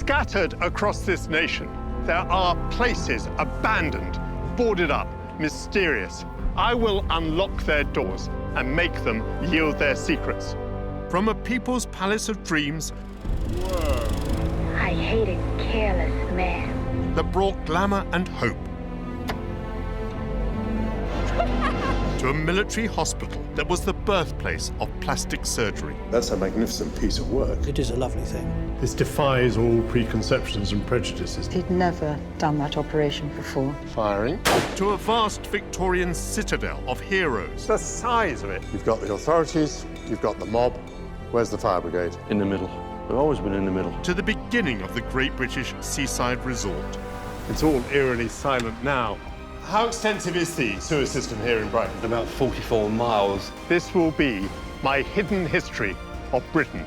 Scattered across this nation, there are places abandoned, boarded up, mysterious. I will unlock their doors and make them yield their secrets. From a people's palace of dreams, I hate a careless man. that brought glamour and hope, to a military hospital that was the birthplace of plastic surgery. That's a magnificent piece of work. It is a lovely thing. This defies all preconceptions and prejudices. He'd never done that operation before. Firing. To a vast Victorian citadel of heroes. The size of it. You've got the authorities, you've got the mob. Where's the fire brigade? In the middle. We've always been in the middle. To the beginning of the great British seaside resort. It's all eerily silent now. How extensive is the sewer system here in Brighton? About 44 miles. This will be my hidden history of Britain.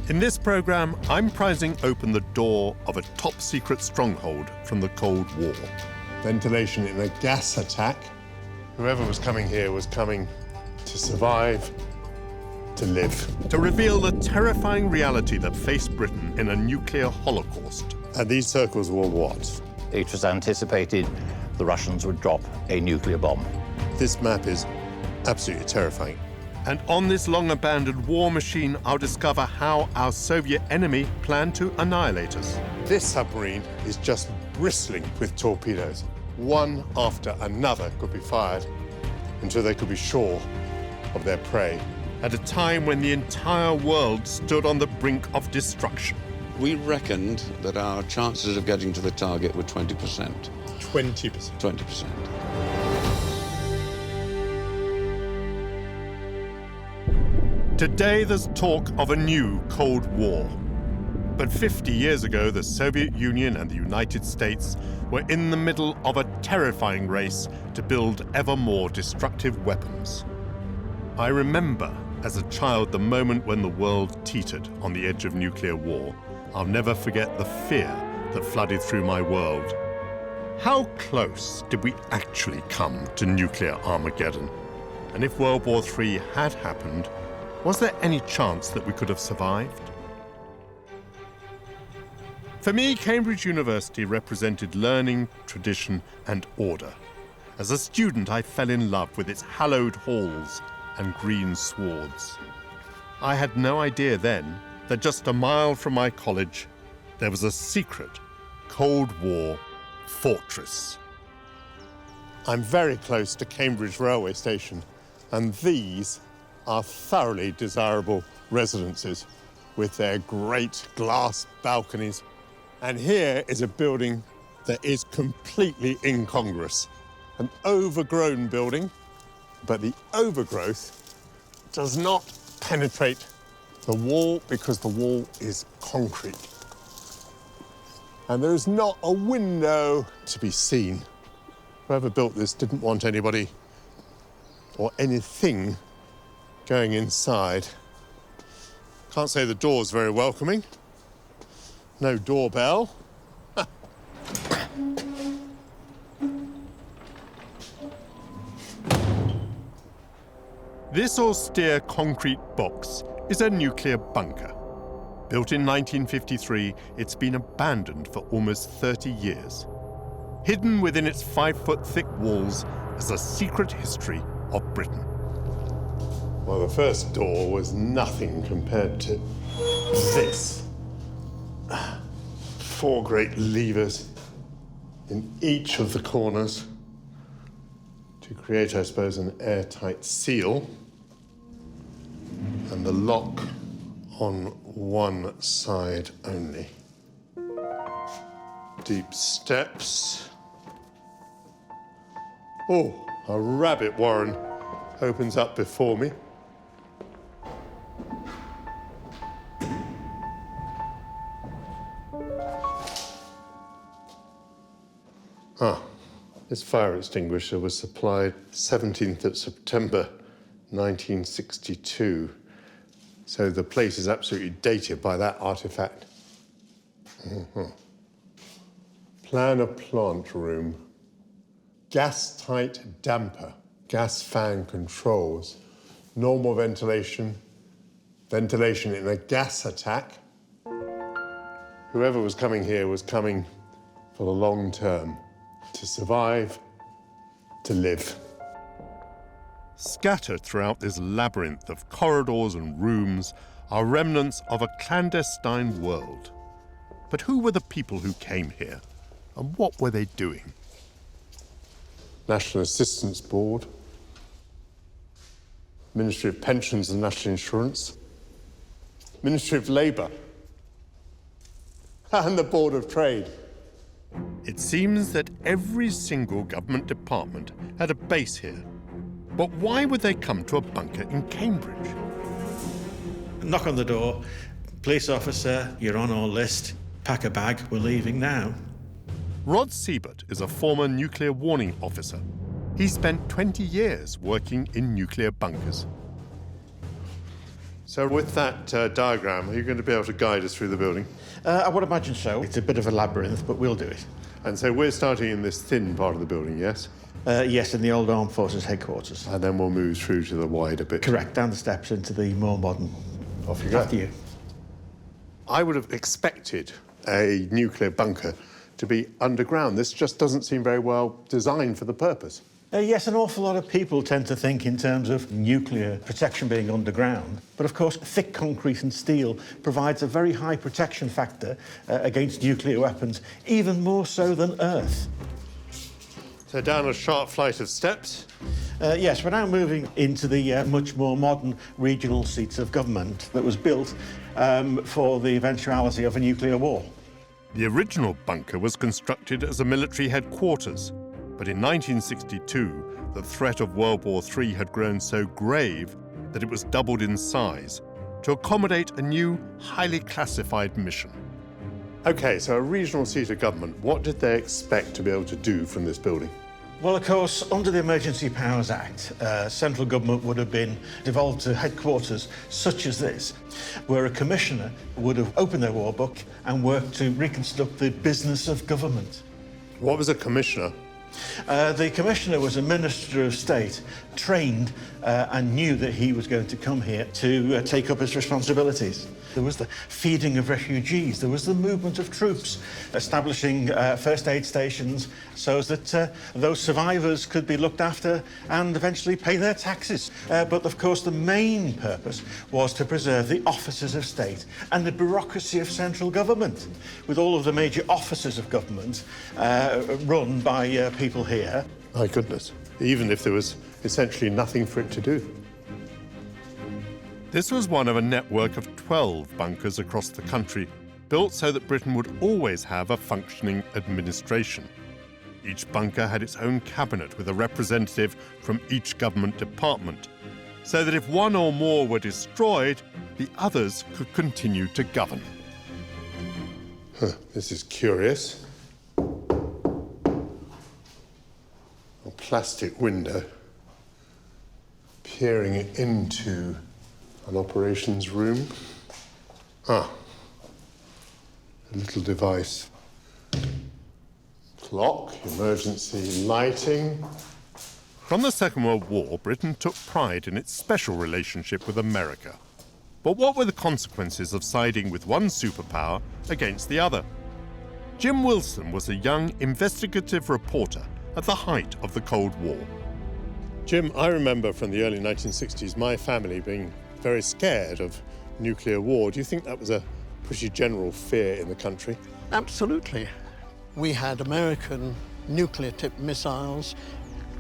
In this programme, I'm prizing open the door of a top-secret stronghold from the Cold War. Ventilation in a gas attack. Whoever was coming here was coming to survive, to live. To reveal the terrifying reality that faced Britain in a nuclear holocaust. And these circles were what? It was anticipated the Russians would drop a nuclear bomb. This map is absolutely terrifying. And on this long-abandoned war machine, I'll discover how our Soviet enemy planned to annihilate us. This submarine is just bristling with torpedoes. One after another could be fired until they could be sure of their prey. At a time when the entire world stood on the brink of destruction. We reckoned that our chances of getting to the target were 20%. 20%. 20%. Today, there's talk of a new Cold War. But 50 years ago, the Soviet Union and the United States were in the middle of a terrifying race to build ever more destructive weapons. I remember, as a child, the moment when the world teetered on the edge of nuclear war. I'll never forget the fear that flooded through my world. How close did we actually come to nuclear Armageddon? And if World War III had happened, was there any chance that we could have survived? For me, Cambridge University represented learning, tradition, and order. As a student, I fell in love with its hallowed halls and green swards. I had no idea then that just a mile from my college, there was a secret Cold War fortress. I'm very close to Cambridge railway station, and these are thoroughly desirable residences with their great glass balconies. And here is a building that is completely incongruous. An overgrown building, but the overgrowth does not penetrate the wall because the wall is concrete. And there is not a window to be seen. Whoever built this didn't want anybody or anything going inside. Can't say the door's very welcoming. No doorbell. This austere concrete box is a nuclear bunker. Built in 1953, it's been abandoned for almost 30 years. Hidden within its 5-foot-thick walls is a secret history of Britain. Well, the first door was nothing compared to this. 4 great levers in each of the corners to create, I suppose, an airtight seal. And the lock on one side only. Deep steps. Oh, a rabbit warren opens up before me. This fire extinguisher was supplied 17th of September, 1962. So the place is absolutely dated by that artifact. Plan of plant room. Gas-tight damper. gas fan controls, normal ventilation, ventilation in a gas attack. Whoever was coming here was coming for the long term, to survive, to live. Scattered throughout this labyrinth of corridors and rooms are remnants of a clandestine world. But who were the people who came here, and what were they doing? National Assistance Board, Ministry of Pensions and National Insurance, Ministry of Labour, and the Board of Trade. It seems that every single government department had a base here. But why would they come to a bunker in Cambridge? Knock on the door, police officer, you're on our list, pack a bag, we're leaving now. Rod Siebert is a former nuclear warning officer. He spent 20 years working in nuclear bunkers. So with that diagram, are you going to be able to guide us through the building? I would imagine so. It's a bit of a labyrinth, but we'll do it. And so we're starting in this thin part of the building, yes? Yes, in the old Armed Forces headquarters. And then we'll move through to the wider bit. Correct, down the steps into the more modern. Off you go. After you. I would have expected a nuclear bunker to be underground. This just doesn't seem very well designed for the purpose. Yes, an awful lot of people tend to think in terms of nuclear protection being underground. But of course, thick concrete and steel provides a very high protection factor against nuclear weapons, even more so than earth. So down a sharp flight of steps. Yes, we're now moving into the much more modern regional seats of government that was built for the eventuality of a nuclear war. The original bunker was constructed as a military headquarters, but in 1962, the threat of World War III had grown so grave that it was doubled in size to accommodate a new, highly classified mission. OK, so a regional seat of government, what did they expect to be able to do from this building? Well, of course, under the Emergency Powers Act, central government would have been devolved to headquarters such as this, where a commissioner would have opened their war book and worked to reconstruct the business of government. What was a commissioner? The commissioner was a minister of state, trained and knew that he was going to come here to take up his responsibilities. There was the feeding of refugees, there was the movement of troops, establishing first aid stations so that those survivors could be looked after and eventually pay their taxes. But of course the main purpose was to preserve the offices of state and the bureaucracy of central government, with all of the major offices of government run by people here. My goodness, even if there was essentially nothing for it to do. This was one of a network of 12 bunkers across the country, built so that Britain would always have a functioning administration. Each bunker had its own cabinet with a representative from each government department, so that if one or more were destroyed, the others could continue to govern. This is curious. A plastic window peering into an operations room. A little device. Clock, emergency lighting. From the Second World War, Britain took pride in its special relationship with America. But what were the consequences of siding with one superpower against the other? Jim Wilson was a young investigative reporter at the height of the Cold War. Jim, I remember from the early 1960s my family being very scared of nuclear war. Do you think that was a pretty general fear in the country? Absolutely. We had American nuclear-tipped missiles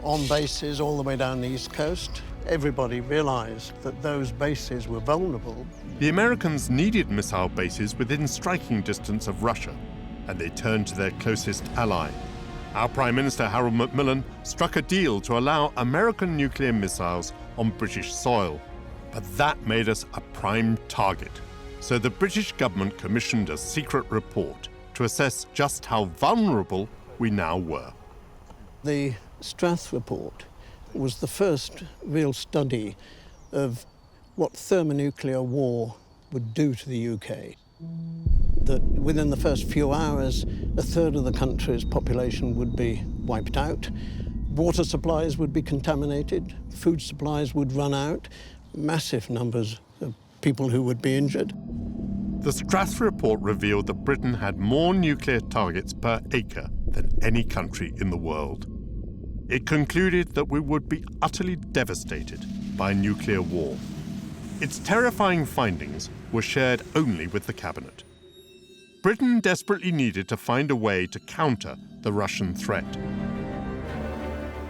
on bases all the way down the East Coast. Everybody realized that those bases were vulnerable. The Americans needed missile bases within striking distance of Russia, and they turned to their closest ally. Our Prime Minister, Harold Macmillan, struck a deal to allow American nuclear missiles on British soil. But that made us a prime target. So the British government commissioned a secret report to assess just how vulnerable we now were. The Strath report was the first real study of what thermonuclear war would do to the UK. That within the first few hours, a third of the country's population would be wiped out. Water supplies would be contaminated, food supplies would run out, massive numbers of people who would be injured. The Strath report revealed that Britain had more nuclear targets per acre than any country in the world. It concluded that we would be utterly devastated by a nuclear war. Its terrifying findings were shared only with the cabinet. Britain desperately needed to find a way to counter the Russian threat.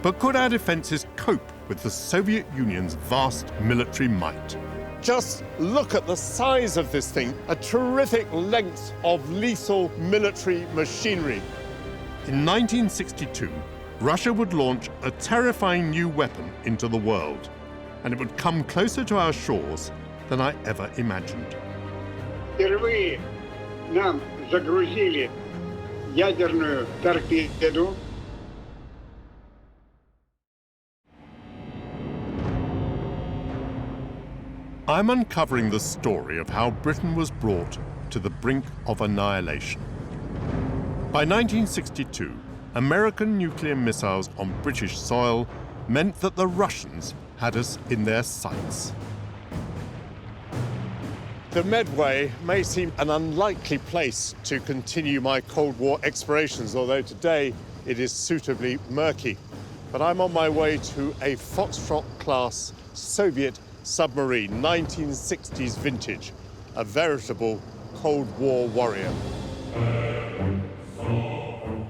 But could our defences cope with the Soviet Union's vast military might? Just look at the size of this thing, a terrific length of lethal military machinery. In 1962, Russia would launch a terrifying new weapon into the world, and it would come closer to our shores than I ever imagined. Впервые нам загрузили ядерную торпеду. I'm uncovering the story of how Britain was brought to the brink of annihilation. By 1962, American nuclear missiles on British soil meant that the Russians had us in their sights. The Medway may seem an unlikely place to continue my Cold War explorations, although today it is suitably murky. But I'm on my way to a Foxtrot-class Soviet submarine, 1960s vintage, a veritable Cold War warrior.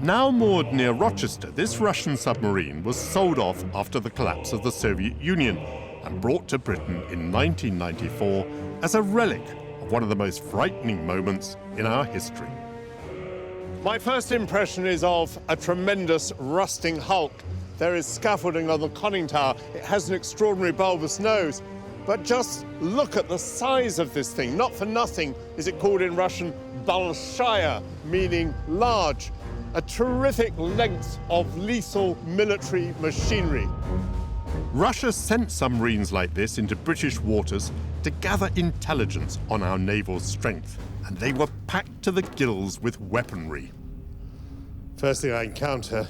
Now moored near Rochester, this Russian submarine was sold off after the collapse of the Soviet Union and brought to Britain in 1994 as a relic of one of the most frightening moments in our history. My first impression is of a tremendous rusting hulk. There is scaffolding on the conning tower. It has an extraordinary bulbous nose. But just look at the size of this thing. Not for nothing is it called in Russian Bolshaya, meaning large. A terrific length of lethal military machinery. Russia sent submarines like this into British waters to gather intelligence on our naval strength, and they were packed to the gills with weaponry. First thing I encounter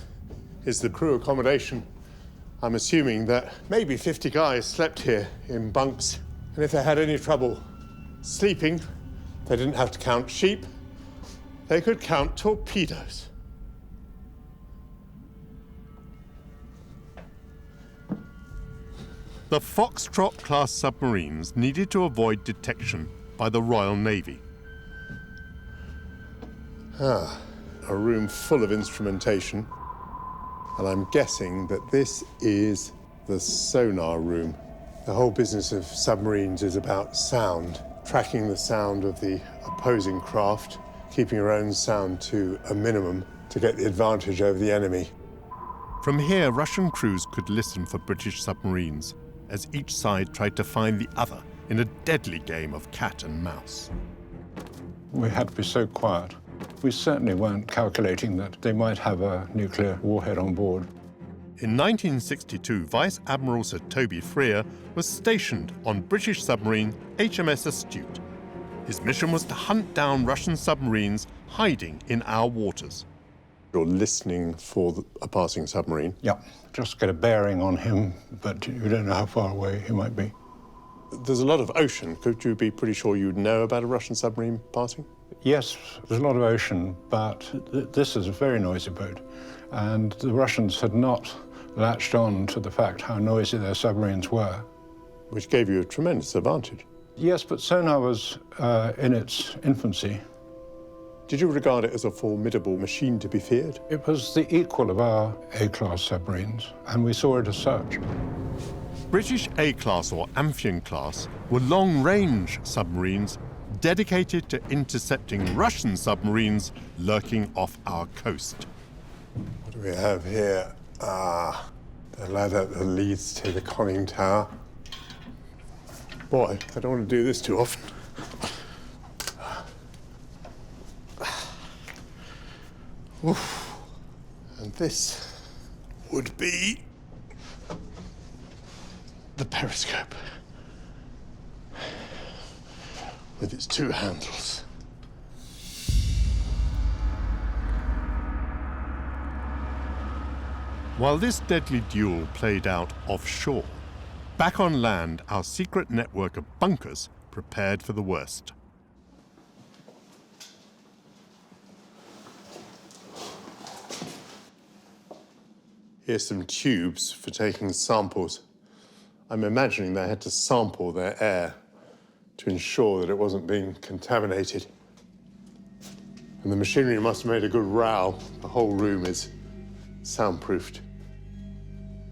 is the crew accommodation. I'm assuming that maybe 50 guys slept here in bunks, and if they had any trouble sleeping, they didn't have to count sheep, they could count torpedoes. The Foxtrot-class submarines needed to avoid detection by the Royal Navy. A room full of instrumentation. And I'm guessing that this is the sonar room. The whole business of submarines is about sound, tracking the sound of the opposing craft, keeping your own sound to a minimum to get the advantage over the enemy. From here, Russian crews could listen for British submarines as each side tried to find the other in a deadly game of cat and mouse. We had to be so quiet. We certainly weren't calculating that they might have a nuclear warhead on board. In 1962, Vice Admiral Sir Toby Freer was stationed on British submarine HMS Astute. His mission was to hunt down Russian submarines hiding in our waters. You're listening for a passing submarine? Yeah, just get a bearing on him, but you don't know how far away he might be. There's a lot of ocean. Could you be pretty sure you'd know about a Russian submarine passing? Yes, there's a lot of ocean, but this is a very noisy boat. And the Russians had not latched on to the fact how noisy their submarines were. Which gave you a tremendous advantage. Yes, but sonar was in its infancy. Did you regard it as a formidable machine to be feared? It was the equal of our A-class submarines, and we saw it as such. British A-class or Amphion class were long-range submarines dedicated to intercepting Russian submarines lurking off our coast. What do we have here? The ladder that leads to the conning tower. Boy, I don't want to do this too often. Oof. And this would be the periscope with its two handles. While this deadly duel played out offshore, back on land, our secret network of bunkers prepared for the worst. Here's some tubes for taking samples. I'm imagining they had to sample their air to ensure that it wasn't being contaminated. And the machinery must have made a good row. The whole room is soundproofed.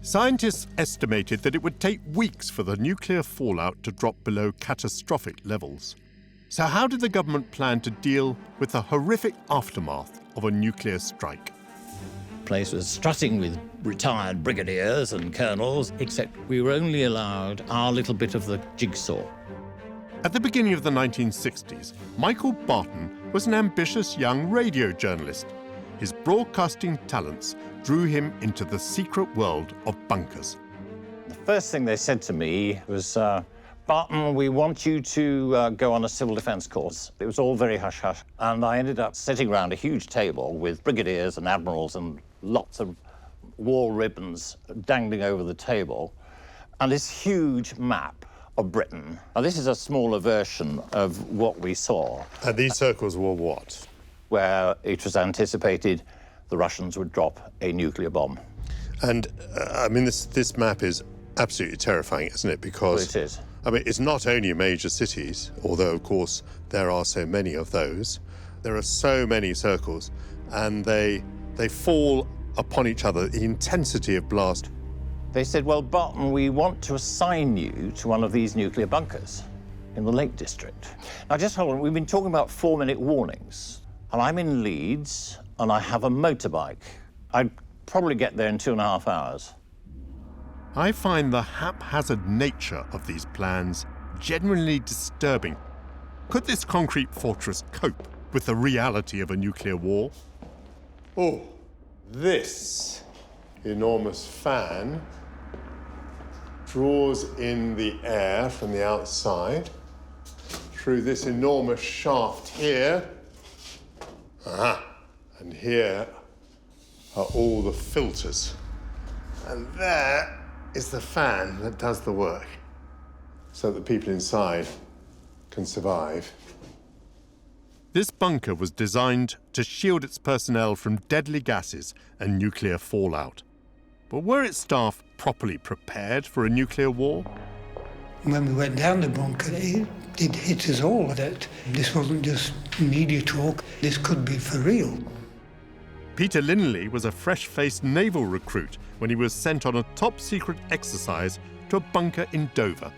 Scientists estimated that it would take weeks for the nuclear fallout to drop below catastrophic levels. So how did the government plan to deal with the horrific aftermath of a nuclear strike? The place was strutting with retired brigadiers and colonels, except we were only allowed our little bit of the jigsaw. At the beginning of the 1960s, Michael Barton was an ambitious young radio journalist. His broadcasting talents drew him into the secret world of bunkers. The first thing they said to me was, Barton, we want you to go on a civil defence course. It was all very hush-hush, and I ended up sitting around a huge table with brigadiers and admirals and lots of war ribbons dangling over the table, and this huge map of Britain. Now, this is a smaller version of what we saw. And these circles were what? Where it was anticipated the Russians would drop a nuclear bomb. And, I mean, this map is absolutely terrifying, isn't it? Because Well, it is. I mean, it's not only major cities, although, of course, there are so many of those. There are so many circles, and they fall upon each other, the intensity of blast. They said, well, Barton, we want to assign you to one of these nuclear bunkers in the Lake District. Now, just hold on. We've been talking about 4-minute warnings, and I'm in Leeds, and I have a motorbike. I'd probably get there in 2.5 hours. I find the haphazard nature of these plans genuinely disturbing. Could this concrete fortress cope with the reality of a nuclear war? Oh, this enormous fan draws in the air from the outside through this enormous shaft here. And here are all the filters. And there is the fan that does the work, so that people inside can survive. This bunker was designed to shield its personnel from deadly gases and nuclear fallout. But were its staff properly prepared for a nuclear war? When we went down the bunker, it hit us all that this wasn't just media talk, this could be for real. Peter Linley was a fresh-faced naval recruit when he was sent on a top-secret exercise to a bunker in Dover.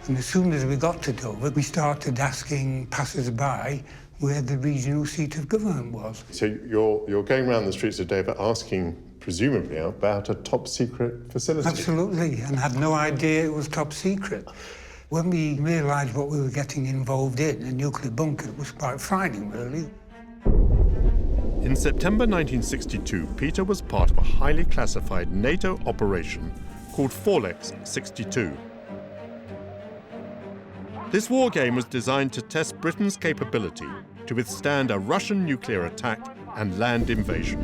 And as soon as we got to Dover, we started asking passers-by where the regional seat of government was. So you're going around the streets of Dover asking, presumably, about a top-secret facility? Absolutely, and had no idea it was top secret. When we realised what we were getting involved in, a nuclear bunker, it was quite frightening, really. In September 1962, Peter was part of a highly classified NATO operation called Forlex 62. This war game was designed to test Britain's capability to withstand a Russian nuclear attack and land invasion.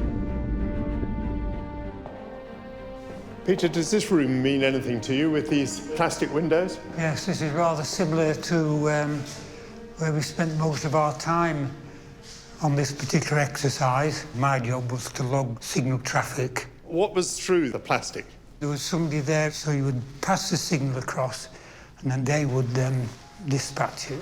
Peter, does this room mean anything to you with these plastic windows? Yes, this is rather similar to where we spent most of our time on this particular exercise. My job was to log signal traffic. What was through the plastic? There was somebody there, so you would pass the signal across, and then they would dispatch it.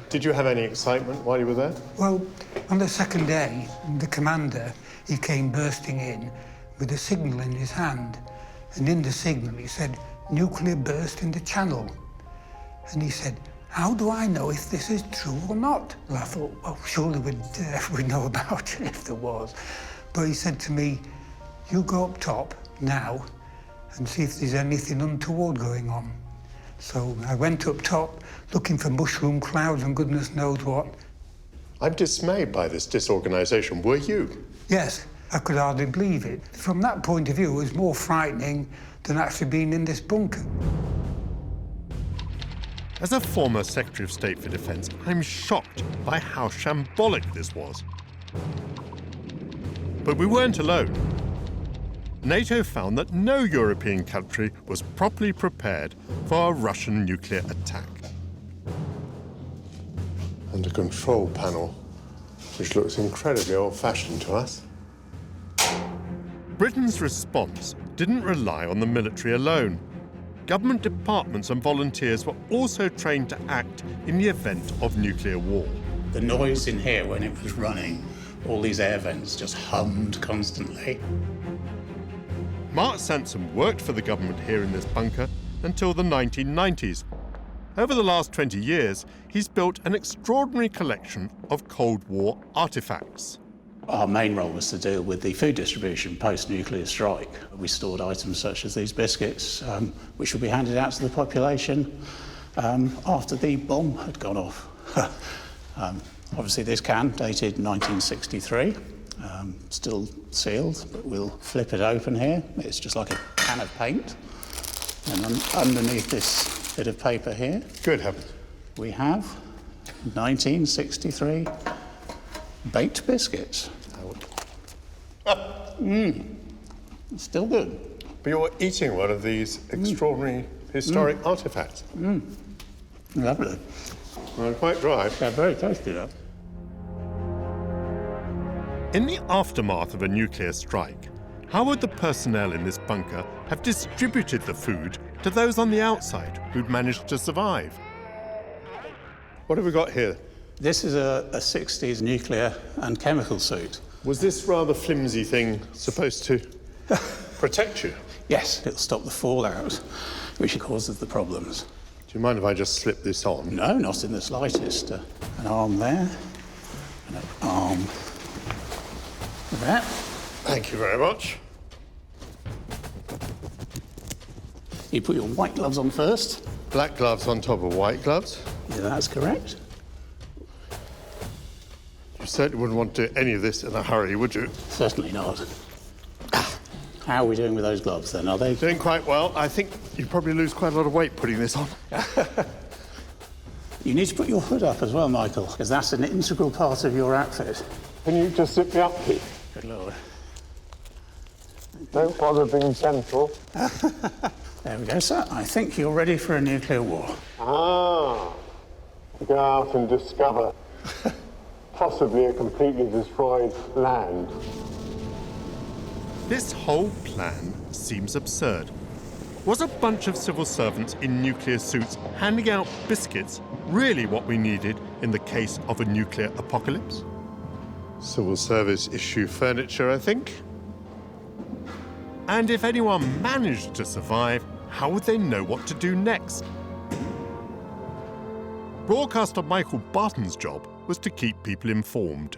Did you have any excitement while you were there? Well, on the second day, the commander, he came bursting in with a signal in his hand. And in the signal, he said, nuclear burst in the channel. And he said, how do I know if this is true or not? Well, I thought, well, surely we'd know about it if there was. But he said to me, you go up top now and see if there's anything untoward going on. So I went up top, looking for mushroom clouds and goodness knows what. I'm dismayed by this disorganisation. Were you? Yes, I could hardly believe it. From that point of view, it was more frightening than actually being in this bunker. As a former Secretary of State for Defence, I'm shocked by how shambolic this was. But we weren't alone. NATO found that no European country was properly prepared for a Russian nuclear attack. And a control panel, which looks incredibly old-fashioned to us. Britain's response didn't rely on the military alone. Government departments and volunteers were also trained to act in the event of nuclear war. The noise in here when it was running, all these air vents just hummed constantly. Mark Sansom worked for the government here in this bunker until the 1990s. Over the last 20 years, he's built an extraordinary collection of Cold War artifacts. Our main role was to deal with the food distribution post-nuclear strike. We stored items such as these biscuits, which would be handed out to the population after the bomb had gone off. Obviously, this can, dated 1963, still sealed, but we'll flip it open here. It's just like a can of paint. And underneath this bit of paper here, good heavens, we have 1963 baked biscuits. Still good. But you're eating one of these extraordinary historic artifacts. Lovely. Well, quite dry. Yeah, very tasty, though. In the aftermath of a nuclear strike, how would the personnel in this bunker have distributed the food to those on the outside who'd managed to survive? What have we got here? This is a 60s nuclear and chemical suit. Was this rather flimsy thing supposed to protect you? Yes, it'll stop the fallout, which causes the problems. Do you mind if I just slip this on? No, not in the slightest. An arm there, and an arm there. Thank you very much. You put your white gloves on first. Black gloves on top of white gloves? Yeah, that's correct. You certainly wouldn't want to do any of this in a hurry, would you? Certainly not. How are we doing with those gloves, then? Are they? Doing quite well. I think you probably lose quite a lot of weight putting this on. You need to put your hood up as well, Michael, because that's an integral part of your outfit. Can you just zip me up, Pete? Good Lord. Don't bother being gentle. There we go, sir. I think you're ready for a nuclear war. Ah. Go out and discover possibly a completely destroyed land. This whole plan seems absurd. Was a bunch of civil servants in nuclear suits handing out biscuits really what we needed in the case of a nuclear apocalypse? Civil service issue furniture, I think. And if anyone managed to survive, how would they know what to do next? Broadcaster Michael Barton's job was to keep people informed.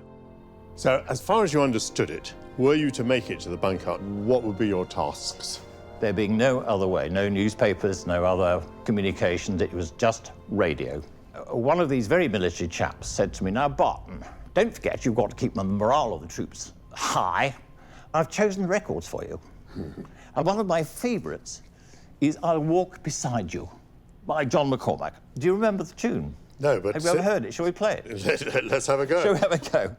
So, as far as you understood it, were you to make it to the bunker, what would be your tasks? There being no other way, no newspapers, no other communications, it was just radio. One of these very military chaps said to me, "Now, Barton, don't forget you've got to keep the morale of the troops high. I've chosen the records for you." And one of my favourites is "I'll Walk Beside You" by John McCormack. Do you remember the tune? No, but... Have you ever heard it? Shall we play it? Let's have a go. Shall we have a go?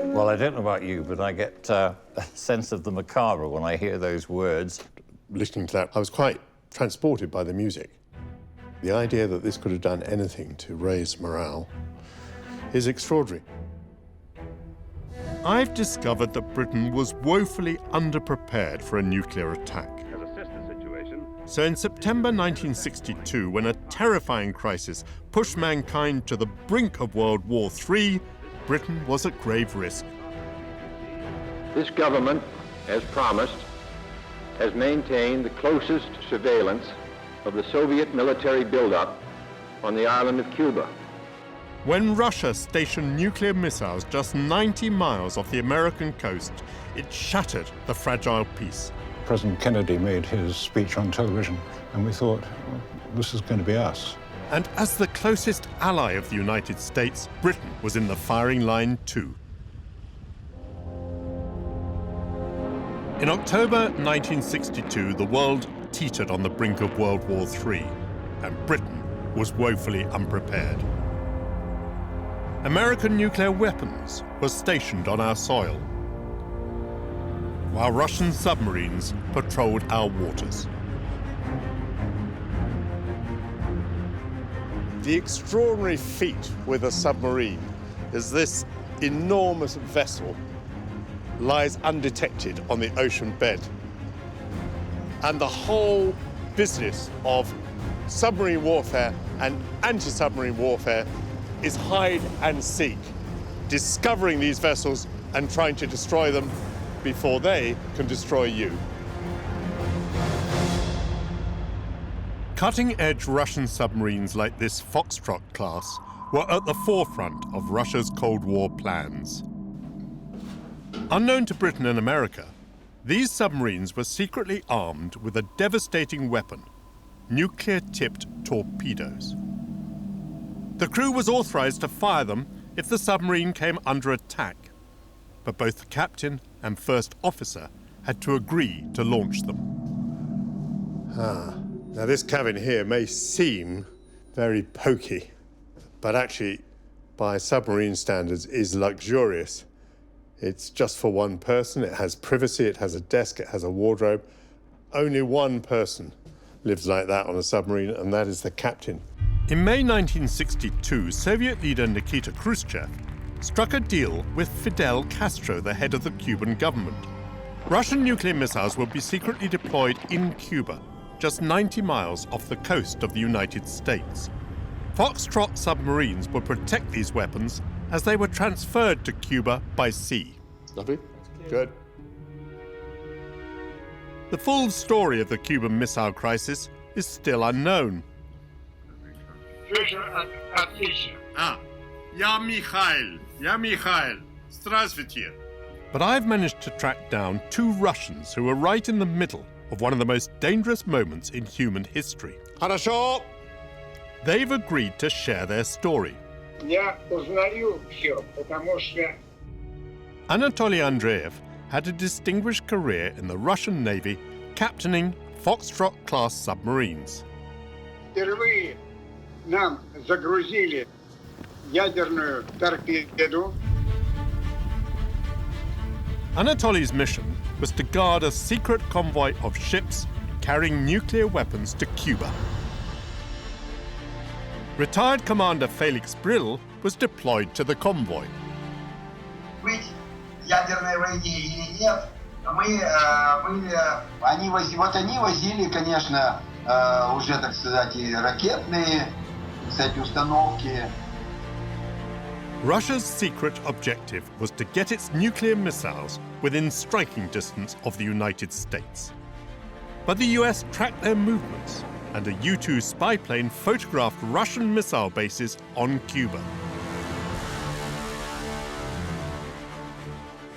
Well, I don't know about you, but I get a sense of the macabre when I hear those words. Listening to that, I was quite transported by the music. The idea that this could have done anything to raise morale is extraordinary. I've discovered that Britain was woefully underprepared for a nuclear attack. So in September 1962, when a terrifying crisis pushed mankind to the brink of World War III, Britain was at grave risk. This government, as promised, has maintained the closest surveillance of the Soviet military buildup on the island of Cuba. When Russia stationed nuclear missiles just 90 miles off the American coast, it shattered the fragile peace. President Kennedy made his speech on television, and we thought, well, this is going to be us. And as the closest ally of the United States, Britain was in the firing line too. In October 1962, the world teetered on the brink of World War III, and Britain was woefully unprepared. American nuclear weapons were stationed on our soil, while Russian submarines patrolled our waters. The extraordinary feat with a submarine is this enormous vessel lies undetected on the ocean bed. And the whole business of submarine warfare and anti-submarine warfare is hide and seek, discovering these vessels and trying to destroy them before they can destroy you. Cutting-edge Russian submarines like this Foxtrot class were at the forefront of Russia's Cold War plans. Unknown to Britain and America, these submarines were secretly armed with a devastating weapon, nuclear-tipped torpedoes. The crew was authorized to fire them if the submarine came under attack, but both the captain and first officer had to agree to launch them. Now this cabin here may seem very pokey, but actually, by submarine standards, is luxurious. It's just for one person, it has privacy, it has a desk, it has a wardrobe. Only one person lives like that on a submarine, and that is the captain. In May 1962, Soviet leader Nikita Khrushchev struck a deal with Fidel Castro, the head of the Cuban government. Russian nuclear missiles would be secretly deployed in Cuba, just 90 miles off the coast of the United States. Foxtrot submarines would protect these weapons as they were transferred to Cuba by sea. Lovely. Good. The full story of the Cuban Missile Crisis is still unknown. Я Mikhail. Здравствуйте. But I've managed to track down two Russians who were right in the middle of one of the most dangerous moments in human history. Хорошо. They've agreed to share their story. Я узнаю все, потому что... Anatoly Andreev had a distinguished career in the Russian Navy, captaining Foxtrot-class submarines. Впервые нам загрузили ядерную торпеду. Anatoly's mission was to guard a secret convoy of ships carrying nuclear weapons to Cuba. Retired Commander Felix Brill was deployed to the convoy. Быть ядерной войне или нет, они возили, конечно, уже, так сказать, и ракетные, кстати, установки. Russia's secret objective was to get its nuclear missiles within striking distance of the United States. But the US tracked their movements, and a U-2 spy plane photographed Russian missile bases on Cuba.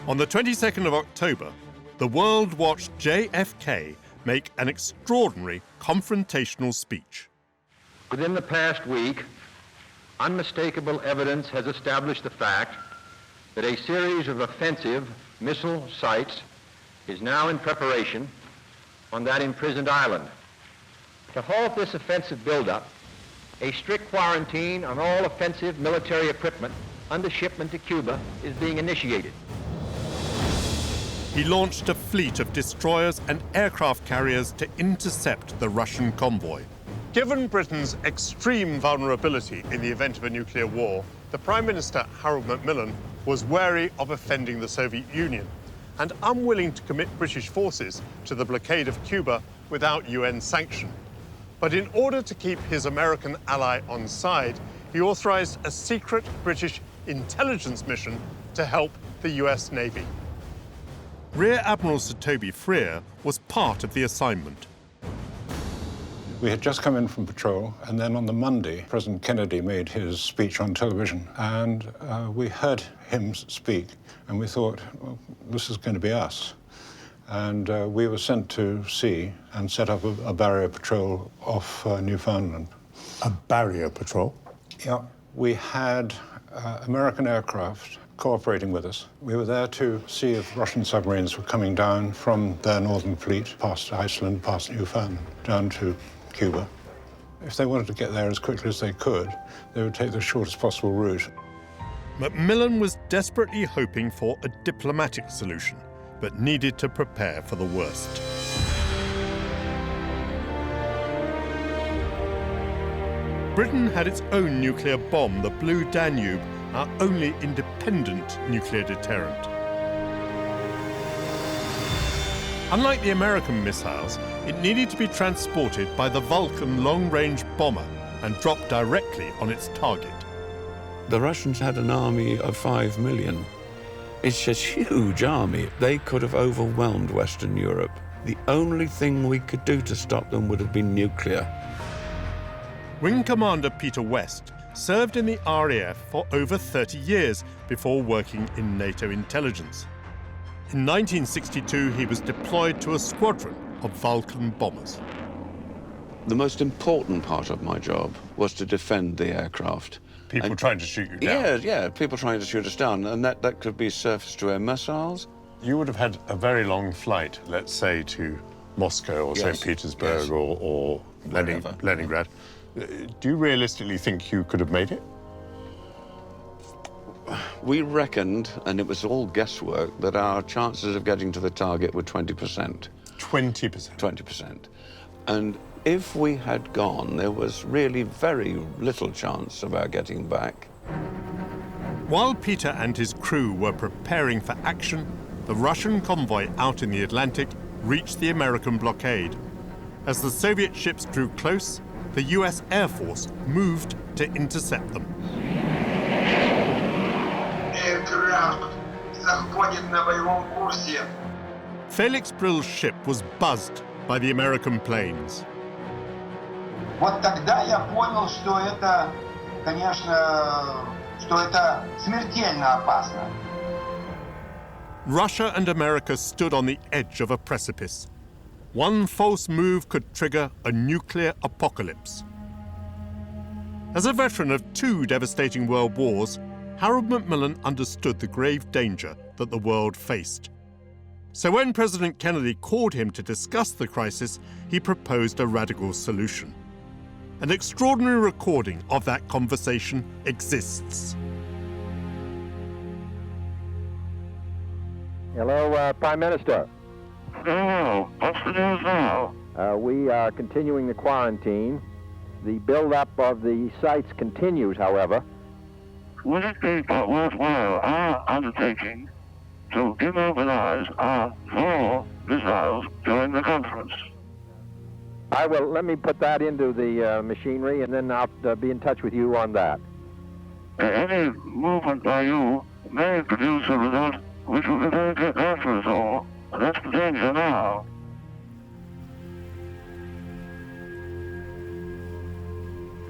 On the 22nd of October, the world watched JFK make an extraordinary confrontational speech. Within the past week, unmistakable evidence has established the fact that a series of offensive missile sites is now in preparation on that imprisoned island. To halt this offensive buildup, a strict quarantine on all offensive military equipment under shipment to Cuba is being initiated. He launched a fleet of destroyers and aircraft carriers to intercept the Russian convoy. Given Britain's extreme vulnerability in the event of a nuclear war, the Prime Minister, Harold Macmillan, was wary of offending the Soviet Union and unwilling to commit British forces to the blockade of Cuba without UN sanction. But in order to keep his American ally on side, he authorized a secret British intelligence mission to help the US Navy. Rear Admiral Sir Toby Freer was part of the assignment. We had just come in from patrol, and then on the Monday, President Kennedy made his speech on television, and we heard him speak, and we thought, well, this is going to be us. And we were sent to sea and set up a barrier patrol off Newfoundland. A barrier patrol? Yeah. We had American aircraft cooperating with us. We were there to see if Russian submarines were coming down from their northern fleet, past Iceland, past Newfoundland, down to Cuba. If they wanted to get there as quickly as they could, they would take the shortest possible route. Macmillan was desperately hoping for a diplomatic solution, but needed to prepare for the worst. Britain had its own nuclear bomb, the Blue Danube, our only independent nuclear deterrent. Unlike the American missiles, it needed to be transported by the Vulcan long-range bomber and dropped directly on its target. The Russians had an army of 5 million. It's a huge army. They could have overwhelmed Western Europe. The only thing we could do to stop them would have been nuclear. Wing Commander Peter West served in the RAF for over 30 years before working in NATO intelligence. In 1962, he was deployed to a squadron of Vulcan bombers. The most important part of my job was to defend the aircraft. People trying to shoot you down? Yeah, people trying to shoot us down, and that could be surface-to-air missiles. You would have had a very long flight, let's say, to Moscow or St. Petersburg or Leningrad. Do you realistically think you could have made it? We reckoned, and it was all guesswork, that our chances of getting to the target were 20%. 20%? 20%. And if we had gone, there was really very little chance of our getting back. While Peter and his crew were preparing for action, the Russian convoy out in the Atlantic reached the American blockade. As the Soviet ships drew close, the US Air Force moved to intercept them. Felix Brill's ship was buzzed by the American planes. Вот тогда я понял, что это, конечно, что это смертельно опасно. Russia and America stood on the edge of a precipice. One false move could trigger a nuclear apocalypse. As a veteran of 2 devastating world wars, Harold Macmillan understood the grave danger that the world faced. So when President Kennedy called him to discuss the crisis, he proposed a radical solution. An extraordinary recording of that conversation exists. Hello, Prime Minister. Hello. What's the news now? We are continuing the quarantine. The build-up of the sites continues, however. Would it be worthwhile our undertaking to demobilize our 4 missiles during the conference? I will. Let me put that into the machinery, and then I'll be in touch with you on that. Any movement by you may produce a result which will be very bad for us all. That's the danger now.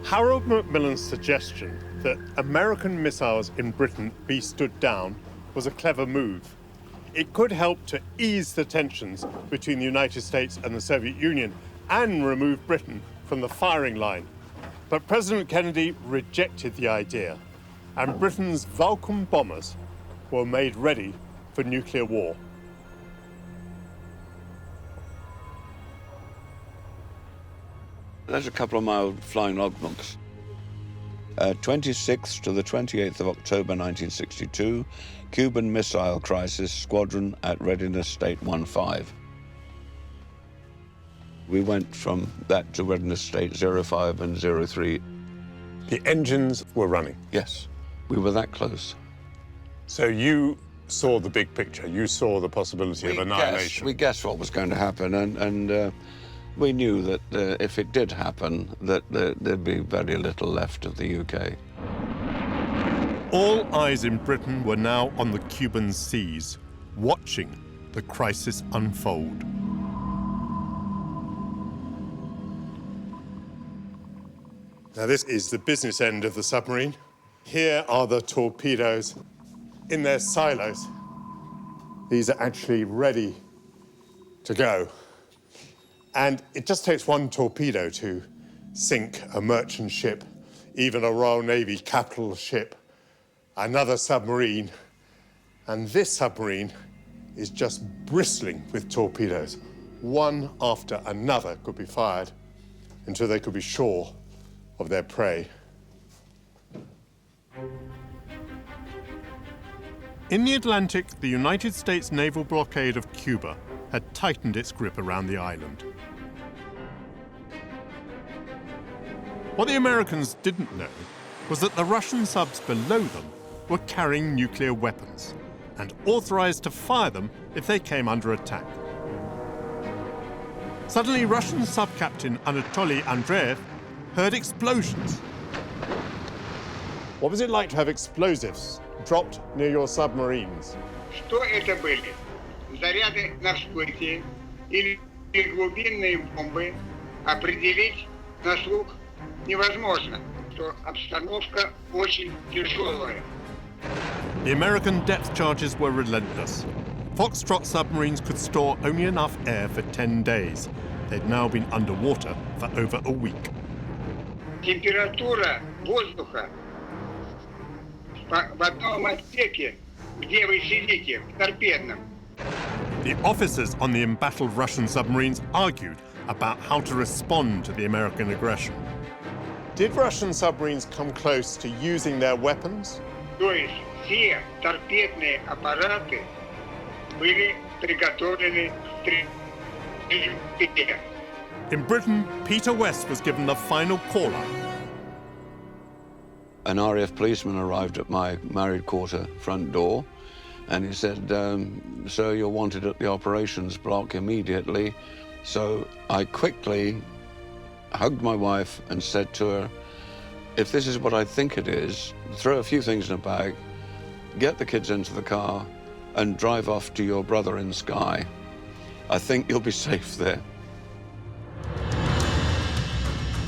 Harold Macmillan's suggestion that American missiles in Britain be stood down was a clever move. It could help to ease the tensions between the United States and the Soviet Union and remove Britain from the firing line. But President Kennedy rejected the idea, and Britain's Vulcan bombers were made ready for nuclear war. There's a couple of my flying logbooks. 26th to the 28th of October 1962, Cuban Missile Crisis, Squadron at Readiness State 1-5. We went from that to Readiness State 05 and 03. The engines were running? Yes, we were that close. So you saw the big picture, you saw the possibility of annihilation? We guessed what was going to happen, and we knew that if it did happen, that there'd be very little left of the UK. All eyes in Britain were now on the Cuban seas, watching the crisis unfold. Now, this is the business end of the submarine. Here are the torpedoes in their silos. These are actually ready to go. And it just takes one torpedo to sink a merchant ship, even a Royal Navy capital ship, another submarine. And this submarine is just bristling with torpedoes. One after another could be fired until they could be sure of their prey. In the Atlantic, the United States naval blockade of Cuba had tightened its grip around the island. What the Americans didn't know was that the Russian subs below them were carrying nuclear weapons and authorized to fire them if they came under attack. Suddenly, Russian sub-captain Anatoly Andreev heard explosions. What was it like to have explosives dropped near your submarines? Что это были? Заряды на вспышки или глубинные бомбы? Определить на слух невозможно, что обстановка очень тяжелая. The American depth charges were relentless. Foxtrot submarines could store only enough air for 10 days. They'd now been underwater for over a week. Температура воздуха в одном отсеке, где вы сидите, в торпедном. The officers on the embattled Russian submarines argued about how to respond to the American aggression. Did Russian submarines come close to using their weapons? То есть все торпедные аппараты были приготовлены к стрельбе. In Britain, Peter West was given the final call-out. An RAF policeman arrived at my married quarter front door, and he said, "Sir, you're wanted at the operations block immediately." So I quickly hugged my wife and said to her, "If this is what I think it is, throw a few things in a bag, get the kids into the car, and drive off to your brother in Skye. I think you'll be safe there."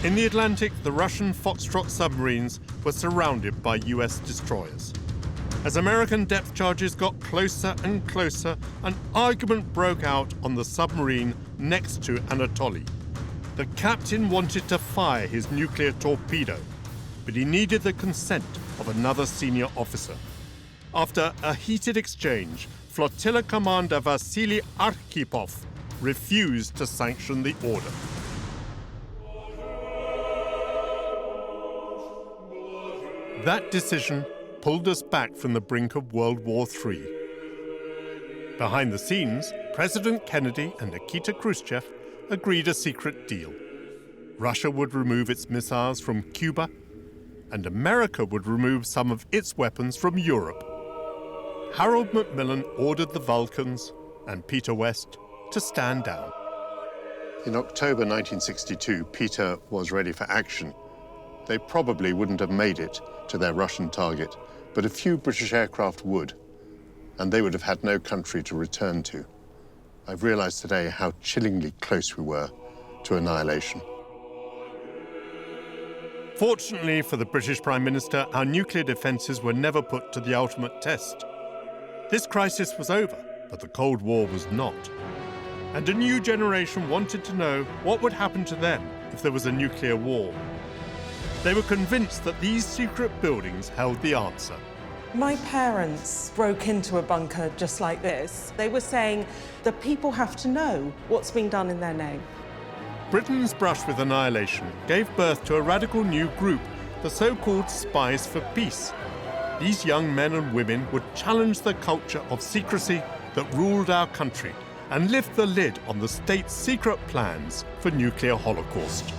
In the Atlantic, the Russian Foxtrot submarines were surrounded by US destroyers. As American depth charges got closer and closer, an argument broke out on the submarine next to Anatoly. The captain wanted to fire his nuclear torpedo, but he needed the consent of another senior officer. After a heated exchange, flotilla commander Vasily Arkhipov refused to sanction the order. That decision pulled us back from the brink of World War III. Behind the scenes, President Kennedy and Nikita Khrushchev agreed a secret deal. Russia would remove its missiles from Cuba, and America would remove some of its weapons from Europe. Harold Macmillan ordered the Vulcans and Peter West to stand down. In October 1962, Peter was ready for action. They probably wouldn't have made it to their Russian target, but a few British aircraft would, and they would have had no country to return to. I've realized today how chillingly close we were to annihilation. Fortunately for the British Prime Minister, our nuclear defences were never put to the ultimate test. This crisis was over, but the Cold War was not. And a new generation wanted to know what would happen to them if there was a nuclear war. They were convinced that these secret buildings held the answer. My parents broke into a bunker just like this. They were saying the people have to know what's being done in their name. Britain's brush with annihilation gave birth to a radical new group, the so-called Spies for Peace. These young men and women would challenge the culture of secrecy that ruled our country and lift the lid on the state's secret plans for nuclear holocaust.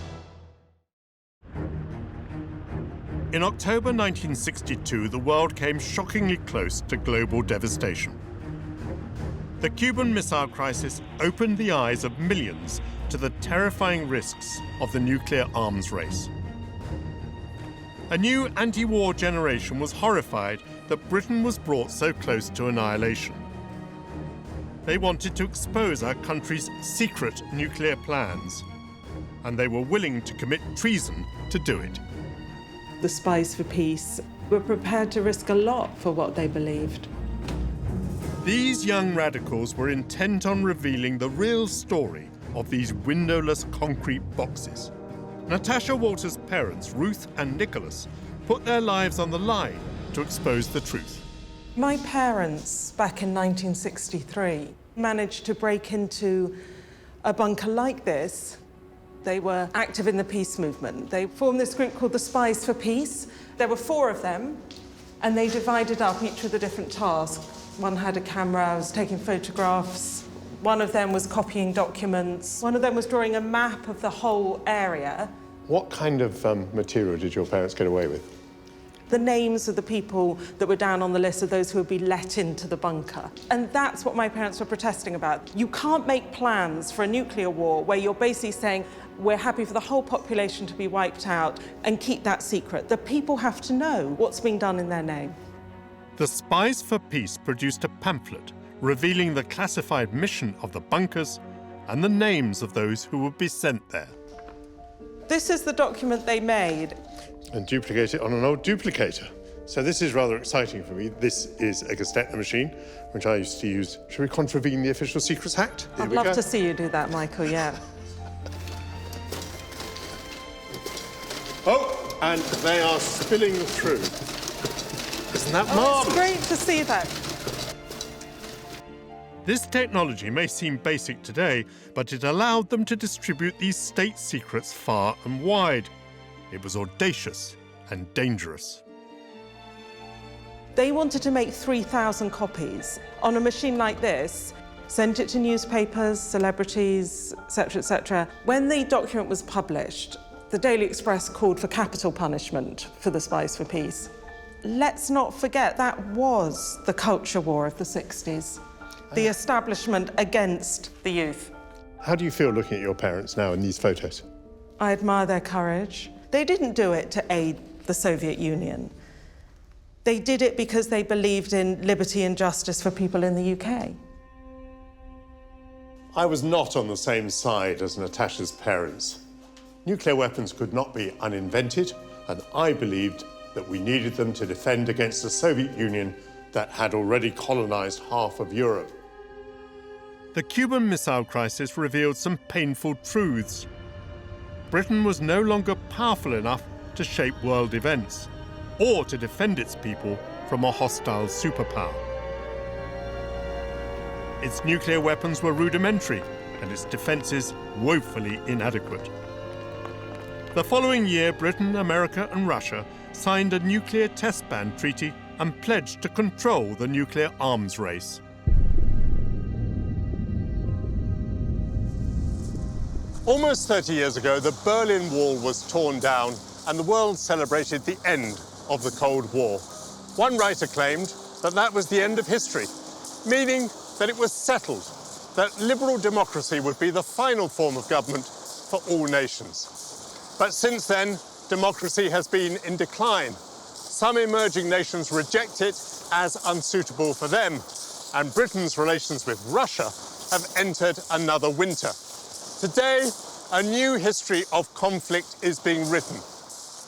In October 1962, the world came shockingly close to global devastation. The Cuban Missile Crisis opened the eyes of millions to the terrifying risks of the nuclear arms race. A new anti-war generation was horrified that Britain was brought so close to annihilation. They wanted to expose our country's secret nuclear plans, and they were willing to commit treason to do it. the Spies for Peace, were prepared to risk a lot for what they believed. These young radicals were intent on revealing the real story of these windowless concrete boxes. Natasha Walters' parents, Ruth and Nicholas, put their lives on the line to expose the truth. My parents, back in 1963, managed to break into a bunker like this. They were active in the peace movement. They formed this group called the Spies for Peace. There were 4 of them, and they divided up each with a different task. One had a camera, was taking photographs. One of them was copying documents. One of them was drawing a map of the whole area. What kind of material did your parents get away with? The names of the people that were down on the list of those who would be let into the bunker. And that's what my parents were protesting about. You can't make plans for a nuclear war where you're basically saying, we're happy for the whole population to be wiped out and keep that secret. The people have to know what's being done in their name. The Spies for Peace produced a pamphlet revealing the classified mission of the bunkers and the names of those who would be sent there. This is the document they made. And duplicate it on an old duplicator. So this is rather exciting for me. This is a Gestetner machine, which I used to use. Should we contravene the Official Secrets Act? I'd love to see you do that, Michael, yeah. Oh, and they are spilling through. Isn't that marvellous? It's great to see that. This technology may seem basic today, but it allowed them to distribute these state secrets far and wide. It was audacious and dangerous. They wanted to make 3,000 copies on a machine like this, sent it to newspapers, celebrities, etc., etc. When the document was published, the Daily Express called for capital punishment for the Spies for Peace. Let's not forget that was the culture war of the 60s, the establishment against the youth. How do you feel looking at your parents now in these photos? I admire their courage. They didn't do it to aid the Soviet Union. They did it because they believed in liberty and justice for people in the UK. I was not on the same side as Natasha's parents. Nuclear weapons could not be uninvented, and I believed that we needed them to defend against the Soviet Union that had already colonized half of Europe. The Cuban Missile Crisis revealed some painful truths. Britain was no longer powerful enough to shape world events or to defend its people from a hostile superpower. Its nuclear weapons were rudimentary and its defences woefully inadequate. The following year, Britain, America and Russia signed a nuclear test ban treaty and pledged to control the nuclear arms race. Almost 30 years ago, the Berlin Wall was torn down and the world celebrated the end of the Cold War. One writer claimed that that was the end of history, meaning that it was settled, that liberal democracy would be the final form of government for all nations. But since then, democracy has been in decline. Some emerging nations reject it as unsuitable for them, and Britain's relations with Russia have entered another winter. Today, a new history of conflict is being written,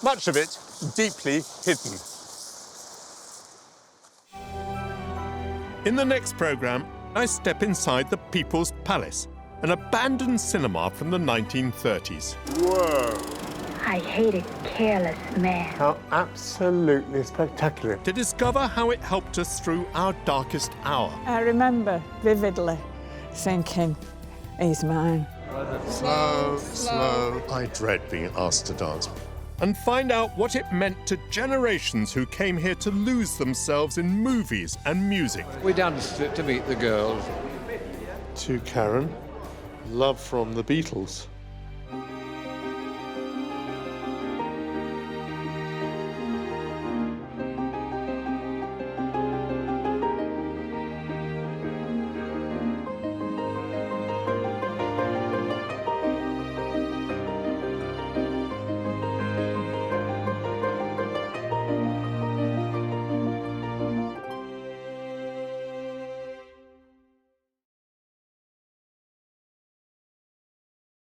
much of it deeply hidden. In the next programme, I step inside the People's Palace, an abandoned cinema from the 1930s. Whoa! I hate a careless man. How absolutely spectacular. To discover how it helped us through our darkest hour. I remember vividly thinking, he's mine. Slow, slow. I dread being asked to dance. And find out what it meant to generations who came here to lose themselves in movies and music. We danced it to meet the girls. To Karen, Love from the Beatles.